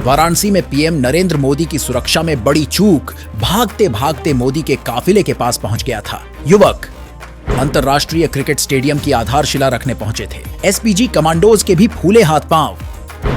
वाराणसी में पीएम नरेंद्र मोदी की सुरक्षा में बड़ी चूक, भागते भागते मोदी के काफिले के पास पहुंच गया था युवक। अंतर्राष्ट्रीय क्रिकेट स्टेडियम की आधारशिला रखने पहुंचे थे। एसपीजी कमांडोज के भी फूले हाथ पांव।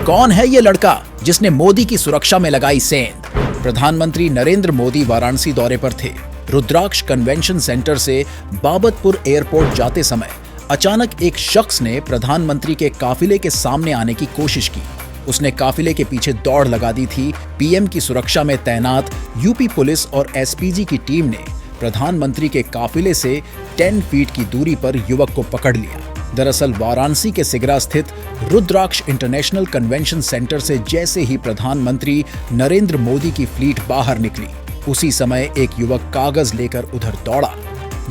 कौन है ये लड़का जिसने मोदी की सुरक्षा में लगाई सेंध? प्रधानमंत्री नरेंद्र मोदी वाराणसी दौरे पर थे। रुद्राक्ष कन्वेंशन सेंटर से बाबतपुर एयरपोर्ट जाते समय अचानक एक शख्स ने प्रधानमंत्री के काफिले के सामने आने की कोशिश की। उसने काफिले के पीछे दौड़ लगा दी थी। पीएम की सुरक्षा में तैनात यूपी पुलिस और एसपीजी की टीम ने प्रधानमंत्री के काफिले से 10 फीट की दूरी पर युवक को पकड़ लिया। दरअसल वाराणसी के सिगरा स्थित रुद्राक्ष इंटरनेशनल कन्वेंशन सेंटर से जैसे ही प्रधानमंत्री नरेंद्र मोदी की फ्लीट बाहर निकली, उसी समय एक युवक कागज लेकर उधर दौड़ा।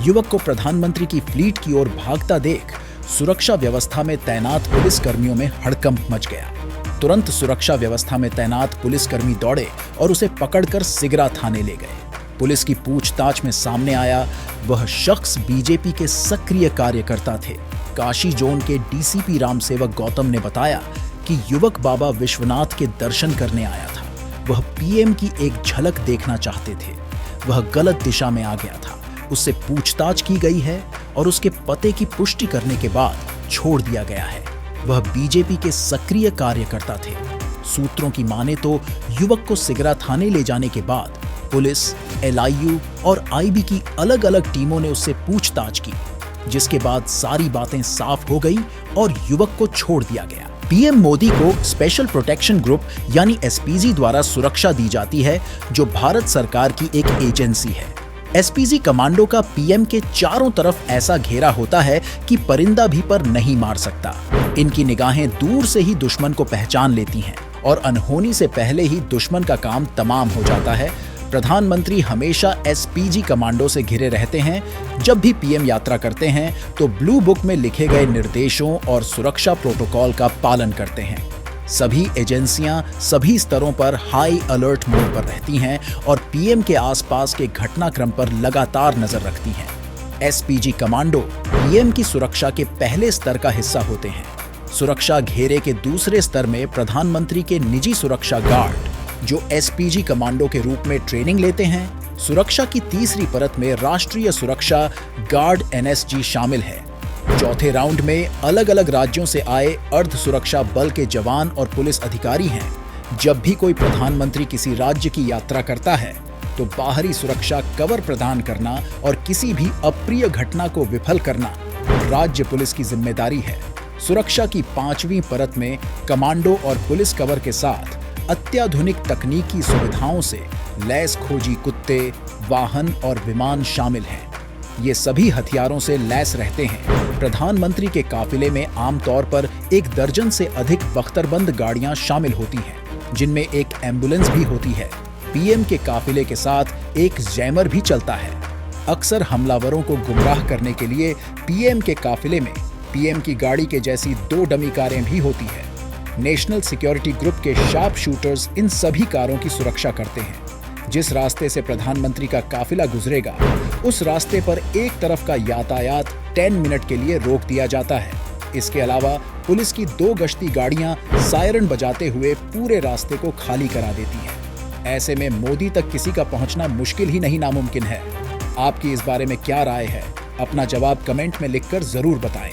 युवक को प्रधानमंत्री की फ्लीट की ओर भागता देख सुरक्षा व्यवस्था में तैनात पुलिस कर्मियों में हड़कंप मच गया। तुरंत सुरक्षा व्यवस्था में तैनात पुलिसकर्मी दौड़े और उसे पकड़कर सिगरा थाने ले गए। पुलिस की पूछताछ में सामने आया वह शख्स बीजेपी के सक्रिय कार्यकर्ता थे। काशी जोन के डीसीपी रामसेवक गौतम ने बताया कि युवक बाबा विश्वनाथ के दर्शन करने आया था। वह पीएम की एक झलक देखना चाहते थे। वह गलत दिशा में आ गया था। उससे पूछताछ की गई है और उसके पते की पुष्टि करने के बाद छोड़ दिया गया है। वह बीजेपी के सक्रिय कार्यकर्ता थे। सूत्रों की माने तो युवक को सिगरा थाने ले जाने के बाद पुलिस, एलआईयू और आईबी की अलग-अलग टीमों ने उससे पूछताछ की, जिसके बाद सारी बातें साफ हो गई और युवक को छोड़ दिया गया। पीएम मोदी को स्पेशल प्रोटेक्शन ग्रुप यानी एसपीजी द्वारा सुरक्षा दी जाती है, जो भारत सरकार की एक एजेंसी है। एसपीजी कमांडो का पीएम के चारों तरफ ऐसा घेरा होता है कि परिंदा भी पर नहीं मार सकता। इनकी निगाहें दूर से ही दुश्मन को पहचान लेती हैं और अनहोनी से पहले ही दुश्मन का काम तमाम हो जाता है। प्रधानमंत्री हमेशा एसपीजी कमांडो से घिरे रहते हैं। जब भी पीएम यात्रा करते हैं तो ब्लू बुक में लिखे गए निर्देशों और सुरक्षा प्रोटोकॉल का पालन करते हैं। सभी एजेंसियां सभी स्तरों पर हाई अलर्ट मोड पर रहती हैं और पीएम के आसपास के घटनाक्रम पर लगातार नजर रखती हैं। एसपीजी कमांडो पीएम की सुरक्षा के पहले स्तर का हिस्सा होते हैं। सुरक्षा घेरे के दूसरे स्तर में प्रधानमंत्री के निजी सुरक्षा गार्ड, जो एसपीजी कमांडो के रूप में ट्रेनिंग लेते हैं। सुरक्षा की तीसरी परत में राष्ट्रीय सुरक्षा गार्ड एनएसजी शामिल है। चौथे राउंड में अलग अलग राज्यों से आए अर्ध सुरक्षा बल के जवान और पुलिस अधिकारी हैं। जब भी कोई प्रधानमंत्री किसी राज्य की यात्रा करता है तो बाहरी सुरक्षा कवर प्रदान करना और किसी भी अप्रिय घटना को विफल करना राज्य पुलिस की जिम्मेदारी है। सुरक्षा की 5वीं परत में कमांडो और पुलिस कवर के साथ अत्याधुनिक तकनीकी सुविधाओं से लैस खोजी कुत्ते, वाहन और विमान शामिल हैं। ये सभी हथियारों से लैस रहते हैं। प्रधानमंत्री के काफिले में आमतौर पर 1 दर्जन से अधिक बख्तरबंद गाड़ियां शामिल होती हैं, जिनमें एक एम्बुलेंस भी होती है। पीएम के काफिले के साथ एक जैमर भी चलता है। अक्सर हमलावरों को गुमराह करने के लिए पीएम के काफिले में पीएम की गाड़ी के जैसी 2 डमी कारें भी होती है। नेशनल सिक्योरिटी ग्रुप के शार्प शूटर्स इन सभी कारों की सुरक्षा करते हैं। जिस रास्ते से प्रधानमंत्री का काफिला गुजरेगा, उस रास्ते पर एक तरफ का यातायात 10 मिनट के लिए रोक दिया जाता है। इसके अलावा पुलिस की 2 गश्ती गाड़ियां सायरन बजाते हुए पूरे रास्ते को खाली करा देती हैं। ऐसे में मोदी तक किसी का पहुंचना मुश्किल ही नहीं नामुमकिन है। आपकी इस बारे में क्या राय है? अपना जवाब कमेंट में लिखकर जरूर बताएं।